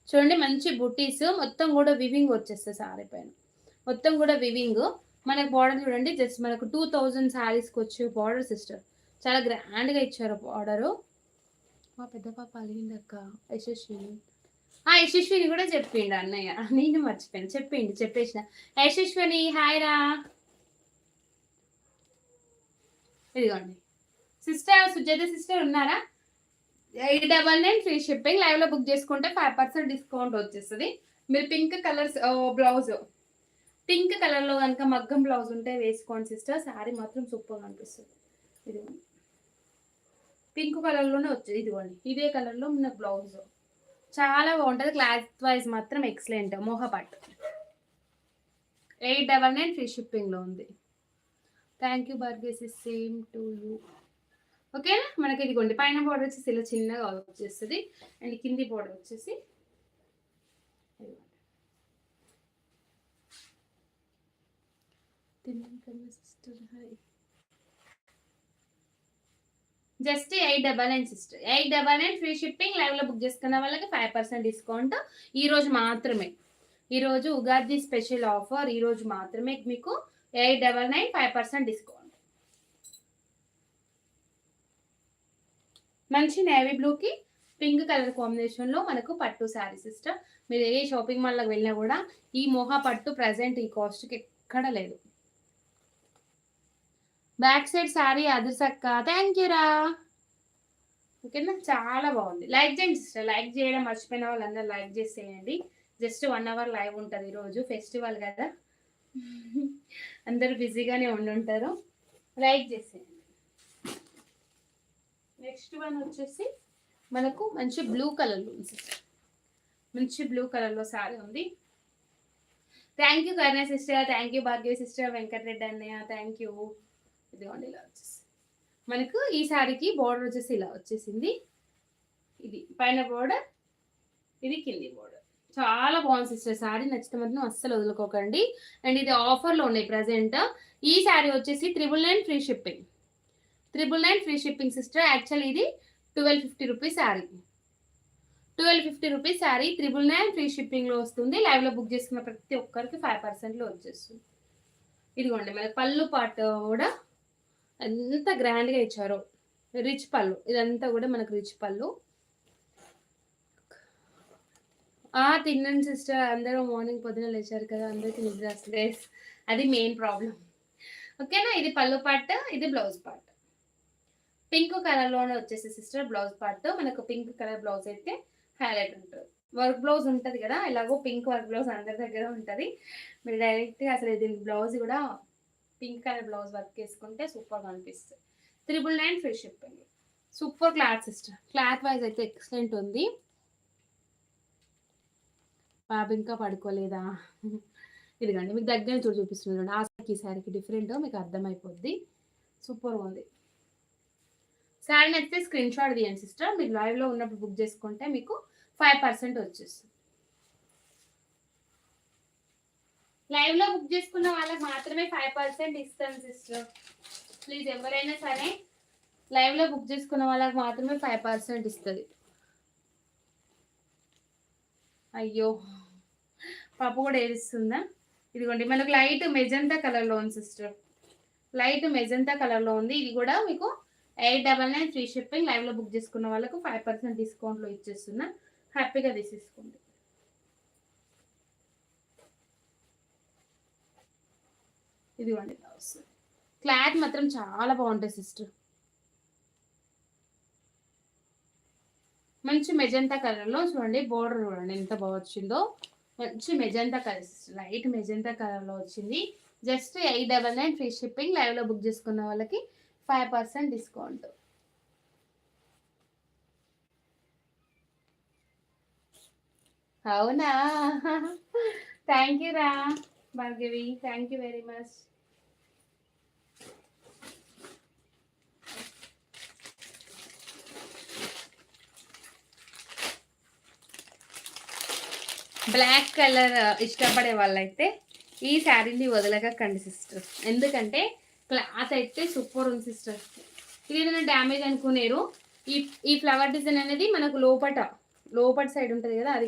చూడండి మంచి బుటీస్ మొత్తం కూడా వివింగ్ వచ్చేస్తుంది సారీ పైన, మొత్తం కూడా వివింగ్. మనకు బార్డర్ చూడండి జస్ట్ మనకు 2000 శారీస్కి వచ్చే బార్డర్ సిస్టర్, చాలా గ్రాండ్గా ఇచ్చారు బార్డరు. మా పెద్ద పాప అలిగిందక్క యశస్విని. యశస్విని కూడా చెప్పిండు అన్నయ్య, నేను మర్చిపోయాను, చెప్పేసిన. యశస్విని హాయ్ రా. ఇదిగోండి సిస్టర్, సుజాత సిస్టర్ ఉన్నారా? 899 ఫ్రీ షిప్పింగ్. లైవ్ లో బుక్ చేసుకుంటే 5% డిస్కౌంట్ వచ్చేస్తుంది. మీరు pink colour blouse, pink colour లో కనుక మగ్గం బ్లౌజ్ ఉంటే వేసుకోండి సిస్టర్, శారీ మాత్రం సూపర్ అనిపిస్తుంది. ఇదిగోండి పింక్ కలర్ లోనే వచ్చేది, ఇదిగోండి ఇదే కలర్ లో మన బ్లౌజ్ చాలా బాగుంటుంది. క్లాత్ వైజ్ మాత్రం ఎక్సలెంట్. మోహపట్ 899 ఫ్రీ షిప్పింగ్ లో ఉంది. Thank you Bhargavi, same to you. ఓకేనా? మనకి ఇదిగోండి పైన బోర్డర్ వచ్చేసి ఇలా చిన్నగా వచ్చేస్తుంది, అండ్ కింది బోర్డర్ వచ్చేసి just 899 sister, 899 free shipping. Live లో బుక్ చేసుకున్న వాళ్ళకి 5% డిస్కౌంట్. ఈ రోజు మాత్రమే, ఈ రోజు ఉగాది స్పెషల్ ఆఫర్, ఈ రోజు మాత్రమే మీకు 899 5% డిస్కౌంట్. మంచి నేవీ బ్లూకి పింక్ కలర్ కాంబినేషన్ లో మనకు పట్టు శారీ సిస్టర్. మీరు ఏ షాపింగ్ మాల్లోకి వెళ్ళినా కూడా ఈ మోహ పట్టు ప్రజెంట్ ఈ కాస్ట్కి ఎక్కడ లేదు. బ్యాక్ సైడ్ శారీ అదర్సక్క, థ్యాంక్ యూ రా. ఓకేనా, చాలా బాగుంది. లైక్ చేయండి సిస్టర్, లైక్ చేయడం మర్చిపోయిన వాళ్ళందరూ లైక్ చేసేయండి. జస్ట్ 1 అవర్ లైవ్ ఉంటుంది ఈరోజు, ఫెస్టివల్ కదా అందరూ బిజీగానే ఉండుంటారు, లైక్ చేసేయండి. నెక్స్ట్ వన్ వచ్చేసి మనకు మంచి బ్లూ కలర్లో ఉంది, మంచి బ్లూ కలర్లో శారీ ఉంది. Thank you Karna sister, thank you Bhagyavi sister, Venkatareddy అన్నయ్య థ్యాంక్ యూ. ఇదిగోండి ఇలా వచ్చేసి మనకు ఈ శారీకి బార్డర్ వచ్చేసి ఇలా వచ్చేసింది. ఇది పైన బార్డర్, ఇది కింది బార్డర్. చాలా బాగుంది సిస్టర్, శారీ నచ్చితే మాత్రం అస్సలు వదులుకోకండి. అండ్ ఇది ఆఫర్లో ఉన్నాయి ప్రజెంట్. ఈ శారీ వచ్చేసి 999 free shipping, 999 free shipping sister. Actual ఇది 1250 rupees sari, 1250 rupees sari 999 free షిప్పింగ్లో వస్తుంది. లైవ్లో బుక్ చేసుకున్న ప్రతి ఒక్కరికి 5%లో వచ్చేస్తుంది. ఇదిగోండి మనకి పళ్ళు పాట కూడా ఎంత గ్రాండ్గా ఇచ్చారో, రిచ్ పళ్ళు, ఇదంతా కూడా మనకు రిచ్ పళ్ళు. తిన్నాను సిస్టర్, అందరూ మార్నింగ్ పొద్దున లేచారు కదా, అందరికీ నిద్ర వస్తుంది, అది మెయిన్ ప్రాబ్లం. ఓకేనా, ఇది పళ్ళు పార్ట్, ఇది బ్లౌజ్ పార్ట్. పింక్ కలర్లోనే వచ్చేసి సిస్టర్ బ్లౌజ్ పార్ట్. మనకు పింక్ కలర్ బ్లౌజ్ అయితే హైలైట్ ఉంటుంది. వర్క్ బ్లౌజ్ ఉంటుంది కదా, ఇలాగో పింక్ వర్క్ బ్లౌజ్ అందరి దగ్గర ఉంటుంది. మీరు డైరెక్ట్గా అసలు దీని బ్లౌజ్ కూడా పింక్ కలర్ బ్లౌజ్ వర్క్ వేసుకుంటే సూపర్గా అనిపిస్తుంది. 999 free shipping. Super cloth sister, cloth wise అయితే ఎక్సలెంట్ ఉంది. బాబు ఇంకా పడుకోలేదా? ఇదిగండి మీకు దగ్గర చూపిస్తుంది, ఆ శారీకి ఈ శారీకి డిఫరెంట్ మీకు అర్థమైపోద్ది. సూపర్గా ఉంది. శారీ నచ్చితే స్క్రీన్ షాట్ తీయండి సిస్టర్, మీరు లైవ్లో ఉన్నప్పుడు బుక్ చేసుకుంటే మీకు 5% వచ్చేస్తుంది. లైవ్లో బుక్ చేసుకున్న వాళ్ళకి మాత్రమే 5% ఇస్తాను సిస్టర్. ప్లీజ్ ఎవరైనా సరే లైవ్లో బుక్ చేసుకున్న వాళ్ళకి మాత్రమే 5% ఇస్తుంది. అయ్యో పాప కూడా ఏడుస్తుందా? ఇదిగోండి మనకు లైట్ మెజంతా కలర్లో ఉంది సిస్టర్, లైట్ మెజంతా కలర్లో ఉంది. ఇది కూడా మీకు 899 ఫ్రీ షిప్పింగ్. లైవ్లో బుక్ చేసుకున్న వాళ్ళకు 5% డిస్కౌంట్లో ఇచ్చేస్తున్నా, హ్యాపీగా తీసేసుకోండి. ఇదిగోండి క్లాత్ మాత్రం చాలా బాగుంటుంది సిస్టర్, మంచి మెజంతా కలర్లో చూడండి. బోర్డర్ చూడండి ఎంత బాగా వచ్చిందో, మంచి magenta colour sister, light magenta కలర్లో వచ్చింది. Just 899 free shipping. లైవ్లో బుక్ చేసుకున్న వాళ్ళకి 5% డిస్కౌంట్. అవునా, థ్యాంక్ యూ రా Bhargavi, thank you very much. Black colour ఇష్టపడే వాళ్ళైతే ఈ శారీని వదలకండి సిస్టర్, ఎందుకంటే క్లాత్ అయితే సూపర్ ఉంది సిస్టర్. ఇది ఏదైనా డ్యామేజ్ అనుకునేరు. ఈ ఫ్లవర్ డిజైన్ అనేది మనకు లోపట సైడ్ ఉంటుంది కదా, అది